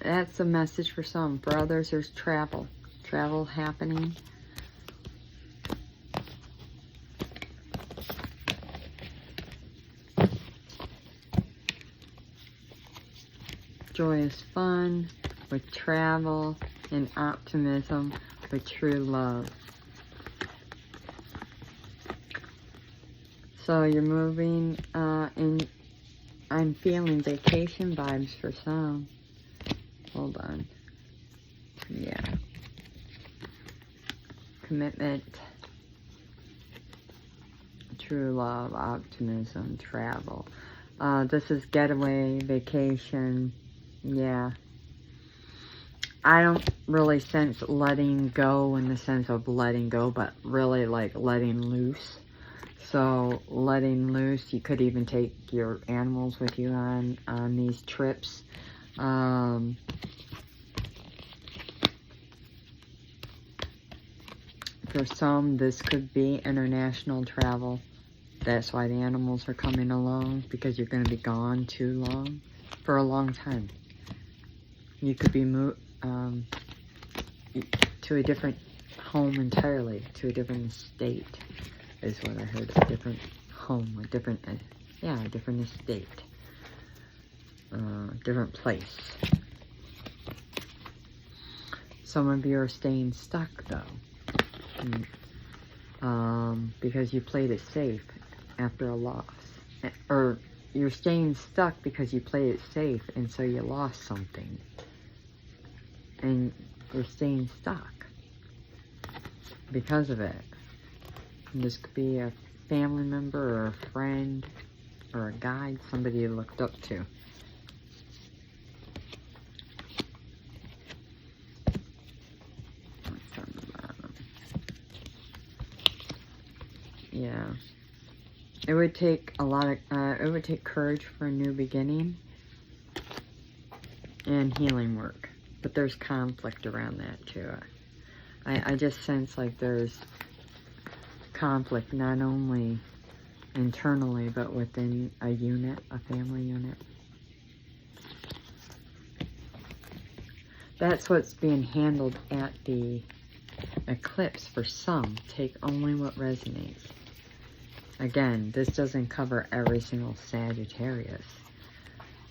That's a message for some. For others, there's travel. Travel happening. Joyous fun with travel and optimism with true love. So you're moving in. I'm feeling vacation vibes for some. Hold on. Yeah. Commitment, true love, optimism, travel. This is getaway, vacation. Yeah. I don't really sense letting go in the sense of letting go, but really like letting loose. So letting loose, you could even take your animals with you on these trips. For some, this could be international travel That's why the animals are coming along, because you're going to be gone too long, for a long time. You could be moved to a different home entirely, to a different estate, is what I heard. A different home, a different, yeah, a different estate, different place. Some of you are staying stuck though, because you played it safe after a loss, or you're staying stuck because you played it safe and so you lost something, and you're staying stuck because of it. And this could be a family member or a friend or a guide, somebody you looked up to. Yeah, it would take a lot of, it would take courage for a new beginning and healing work, but there's conflict around that too. I just sense like there's conflict not only internally but within a unit, a family unit. That's what's being handled at the eclipse for some. Take only what resonates. Again, this doesn't cover every single Sagittarius.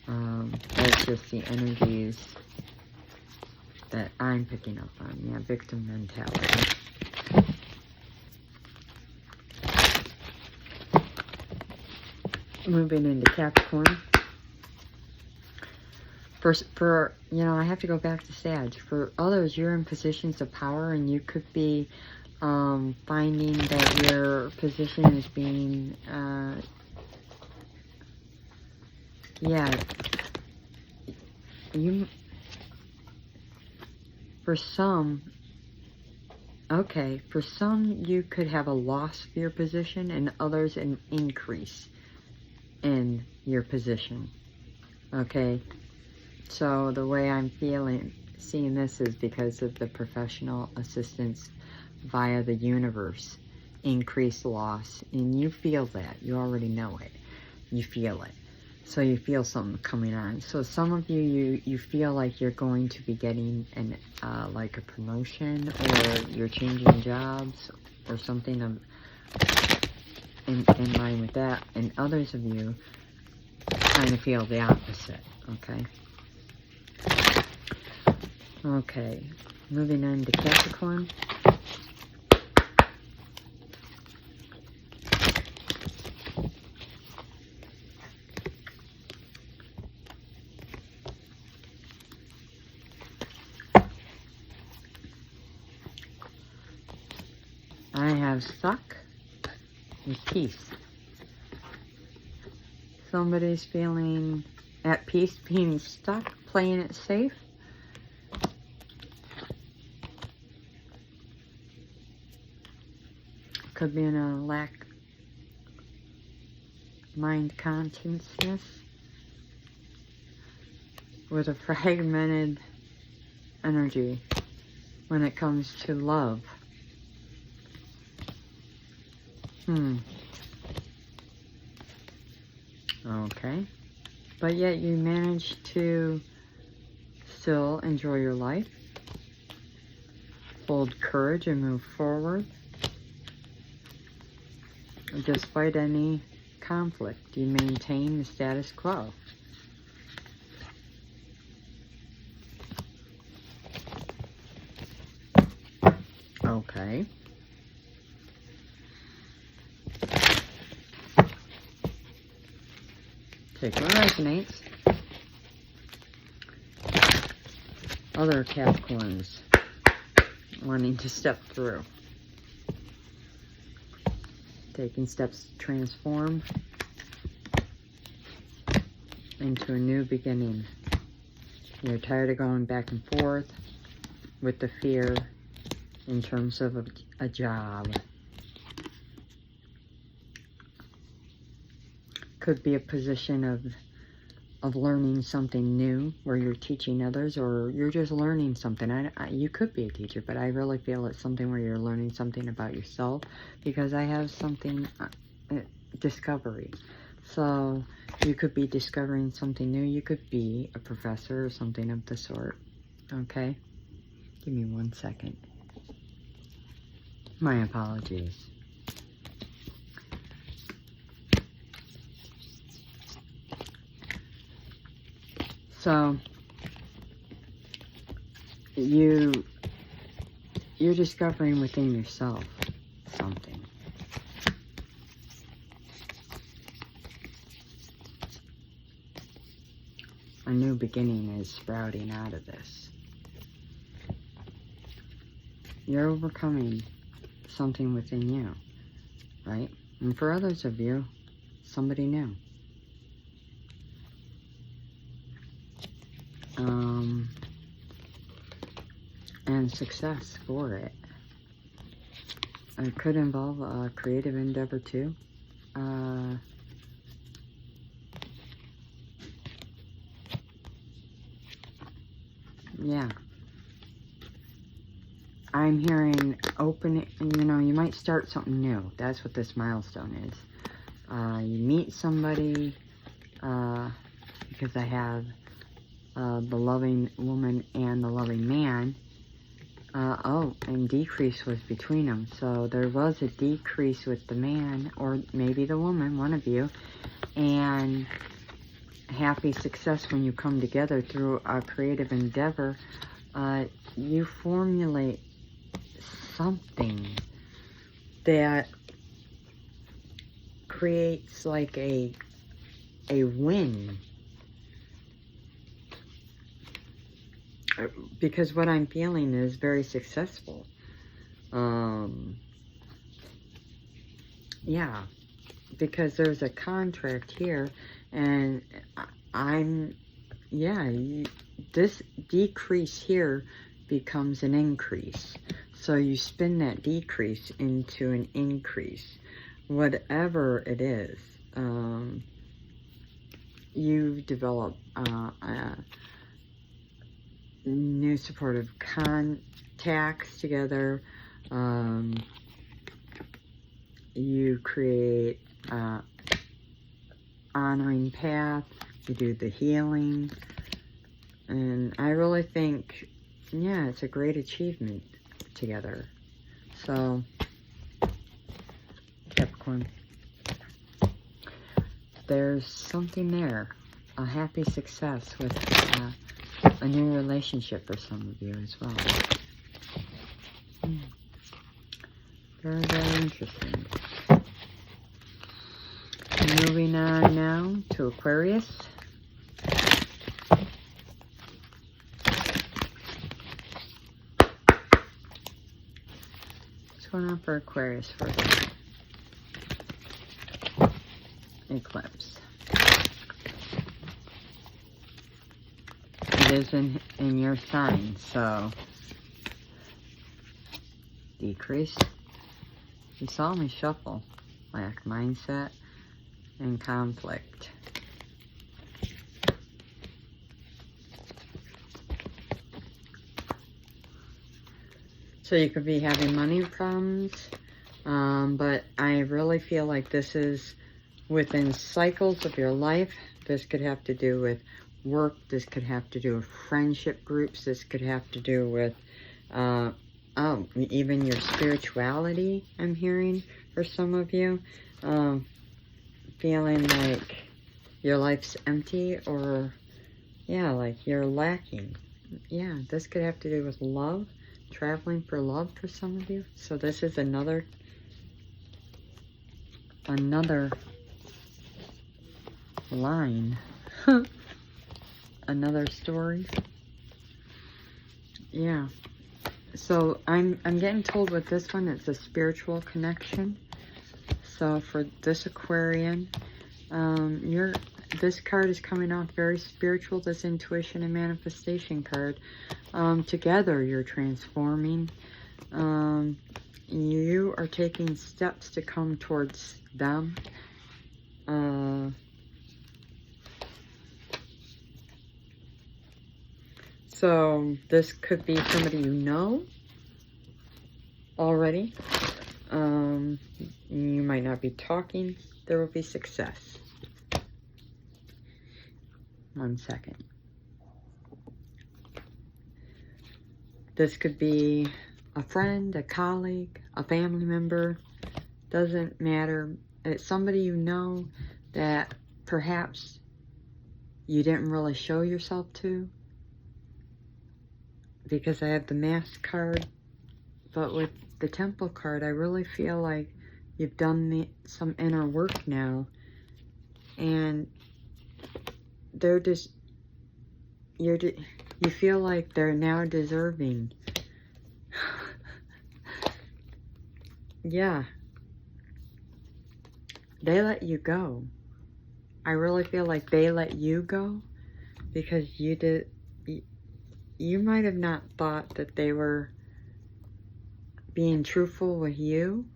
That's just the energies that I'm picking up on. Yeah, victim mentality. Moving into Capricorn. For you know, I have to go back to Sag. For others, you're in positions of power, and you could be finding that your position is being, yeah, for some, okay, for some you could have a loss of your position, and others an increase in your position, okay? So the way I'm seeing this is because of the professional assistance via the universe, increased loss, and you feel that. You already know it. You feel it. So you feel something coming on. So some of you feel like you're going to be getting an like a promotion, or you're changing jobs, or something in line with that. And others of you kind of feel the opposite. Okay. Okay. Moving on to Capricorn. I have stuck with peace. Somebody's feeling at peace being stuck, playing it safe. Could be in a lack mind consciousness with a fragmented energy when it comes to love. Okay. But yet you manage to still enjoy your life, hold courage and move forward despite any conflict. You maintain the status quo. Okay. Take what resonates. Other Capricorns wanting to step through. Taking steps to transform into a new beginning. You're tired of going back and forth with the fear in terms of a job. Could be a position of learning something new where you're teaching others, or you're just learning something. You could be a teacher, but I really feel it's something where you're learning something about yourself, because I have something discovery. So you could be discovering something new. You could be a professor or something of the sort. Okay? Give me 1 second. My apologies. So you're discovering within yourself something. A new beginning is sprouting out of this. You're overcoming something within you, right? And for others of you, somebody new. And success for it. It could involve a creative endeavor too. Yeah. I'm hearing open, you know, you might start something new. That's what this milestone is. You meet somebody, because I have the loving woman and the loving man. And decrease was between them. So there was a decrease with the man, or maybe the woman, one of you. And happy success when you come together through a creative endeavor. You formulate something that creates like a win. Because what I'm feeling is very successful. Yeah, because there's a contract here, and this decrease here becomes an increase. So you spin that decrease into an increase. Whatever it is, you develop new supportive contacts together. You create honoring path. You do the healing. And I really think, yeah, it's a great achievement together. So, Capricorn, there's something there. A happy success with a new relationship for some of you as well. Very, very interesting. Moving on now to Aquarius. What's going on for Aquarius for the eclipse? It is in your sign, so decrease. You saw me shuffle. Lack mindset and conflict. So you could be having money problems, but I really feel like this is within cycles of your life. This could have to do with work. This could have to do with friendship groups. This could have to do with even your spirituality, I'm hearing for some of you. Feeling like your life's empty, or yeah, like you're lacking. Yeah, this could have to do with love, traveling for love for some of you. So this is another line. Another story. Yeah. So I'm getting told with this one, it's a spiritual connection. So for this Aquarian, this card is coming off very spiritual, this intuition and manifestation card. Together you're transforming. You are taking steps to come towards them. So this could be somebody you know already. You might not be talking there will be success. 1 second. This could be a friend, a colleague, a family member. Doesn't matter. It's somebody you know that perhaps you didn't really show yourself to. Because I have the Mask card. But with the Temple card, I really feel like you've done some inner work now. And they're just, you feel like they're now deserving. Yeah. They let you go. I really feel like they let you go because you might have not thought that they were being truthful with you,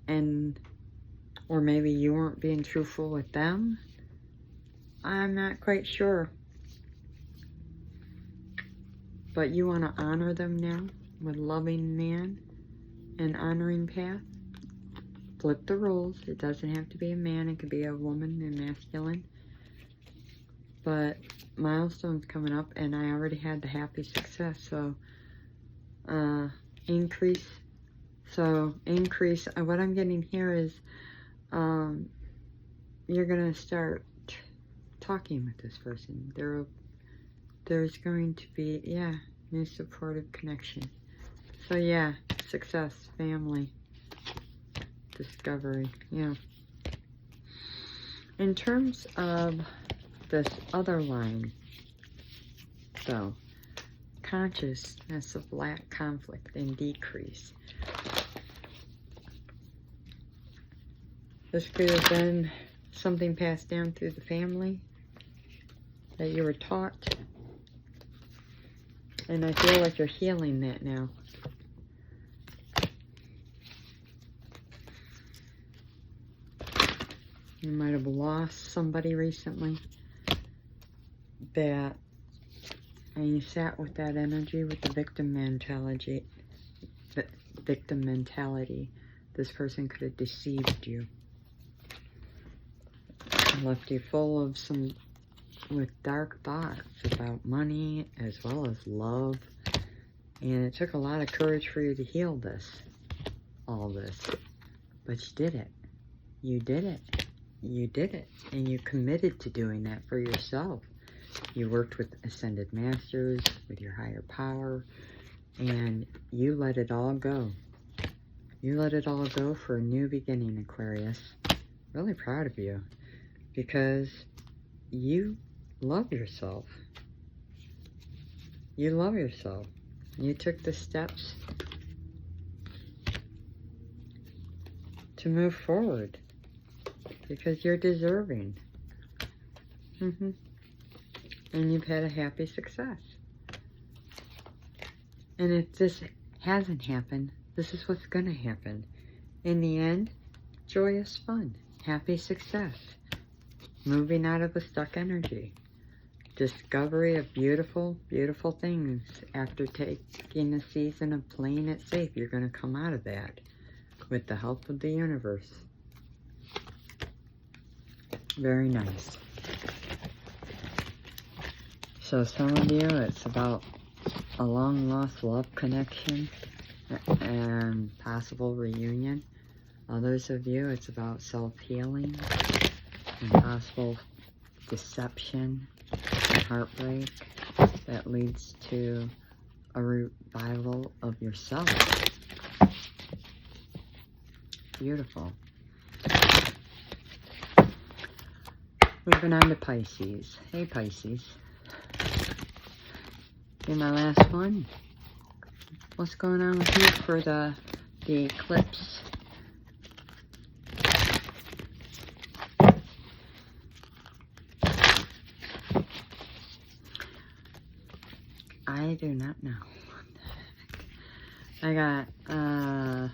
or maybe you weren't being truthful with them. I'm not quite sure. But you want to honor them now with loving man and honoring path. Flip the roles. It doesn't have to be a man. It could be a woman and masculine. But milestones coming up, and I already had the happy success. So increase. So increase. What I'm getting here is you're going to start talking with this person. There's going to be, yeah, new supportive connection. So yeah, success, family, discovery, yeah. In terms of this other line, though, consciousness of lack, conflict, and decrease. This could have been something passed down through the family that you were taught. And I feel like you're healing that now. You might have lost somebody recently and you sat with that energy, with the victim mentality. This person could have deceived you. Left you full of with dark thoughts about money as well as love. And it took a lot of courage for you to heal all this. But you did it. You did it. You did it. And you committed to doing that for yourself. You worked with Ascended Masters, with your higher power, and you let it all go. You let it all go for a new beginning, Aquarius. Really proud of you. Because you love yourself. You love yourself. You took the steps to move forward because you're deserving. And you've had a happy success. And if this hasn't happened, this is what's going to happen. In the end, joyous fun, happy success. Moving out of a stuck energy. Discovery of beautiful, beautiful things. After taking a season of playing it safe, you're going to come out of that with the help of the universe. Very nice. So some of you, it's about a long-lost love connection and possible reunion. Others of you, it's about self-healing and possible deception and heartbreak that leads to a revival of yourself. Beautiful. Moving on to Pisces. Hey Pisces. You're my last one. What's going on with you for the eclipse? I do not know. I got, I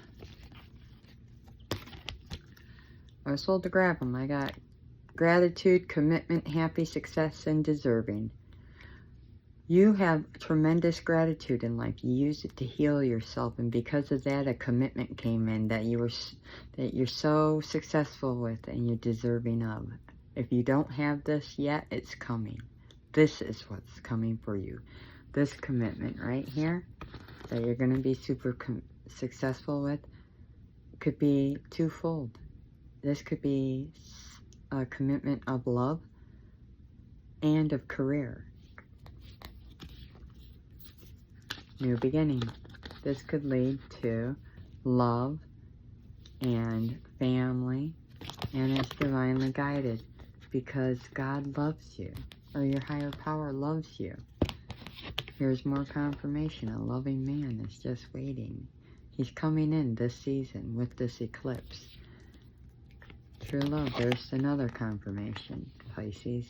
was told to grab them. I got gratitude, commitment, happy, success, and deserving. You have tremendous gratitude in life. You use it to heal yourself, and because of that, a commitment came in that you're so successful with and you're deserving of. If you don't have this yet, it's coming. This is what's coming for you. This commitment right here that you're going to be super successful with could be twofold. This could be a commitment of love and of career. New beginning. This could lead to love and family, and it's divinely guided because God loves you, or your higher power loves you. Here's more confirmation. A loving man is just waiting. He's coming in this season with this eclipse. True love. There's another confirmation, Pisces.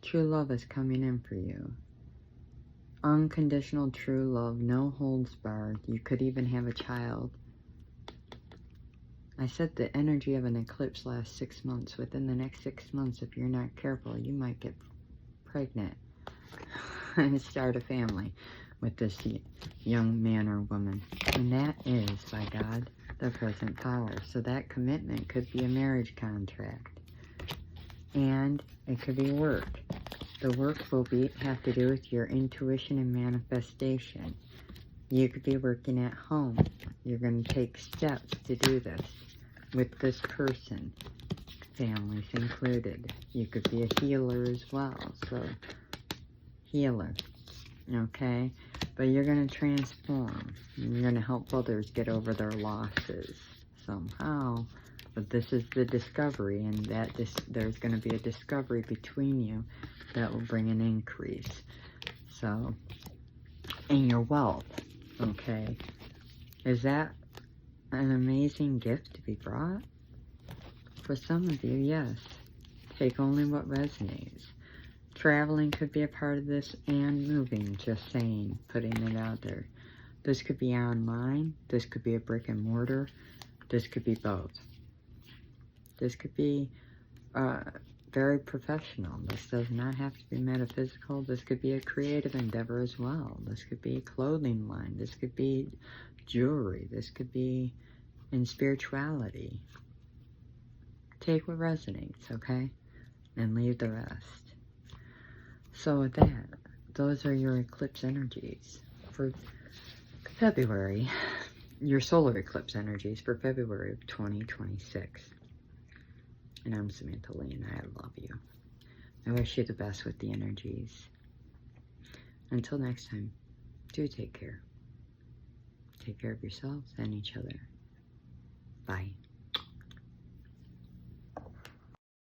True love is coming in for you. Unconditional true love, no holds barred. You could even have a child. I said the energy of an eclipse lasts 6 months. Within the next 6 months, if you're not careful, you might get pregnant and start a family with this young man or woman. And that is, by God, the present power. So that commitment could be a marriage contract. And it could be work. The work will have to do with your intuition and manifestation. You could be working at home. You're going to take steps to do this with this person, families included. You could be a healer as well, so healer, okay? But you're going to transform. You're going to help others get over their losses somehow. But this is the discovery, and that there's going to be a discovery between you that will bring an increase. So, in your wealth, okay? Is that an amazing gift to be brought? For some of you, yes. Take only what resonates. Traveling could be a part of this, and moving, just saying, putting it out there. This could be online. This could be a brick and mortar. This could be both. This could be very professional. This does not have to be metaphysical. This could be a creative endeavor as well. This could be a clothing line. This could be jewelry. This could be in spirituality. Take what resonates, okay? And leave the rest. So with that, those are your eclipse energies for February. Your solar eclipse energies for February of 2026. And I'm Samantha Lee, and I love you. I wish you the best with the energies. Until next time, do take care. Take care of yourselves and each other. Bye.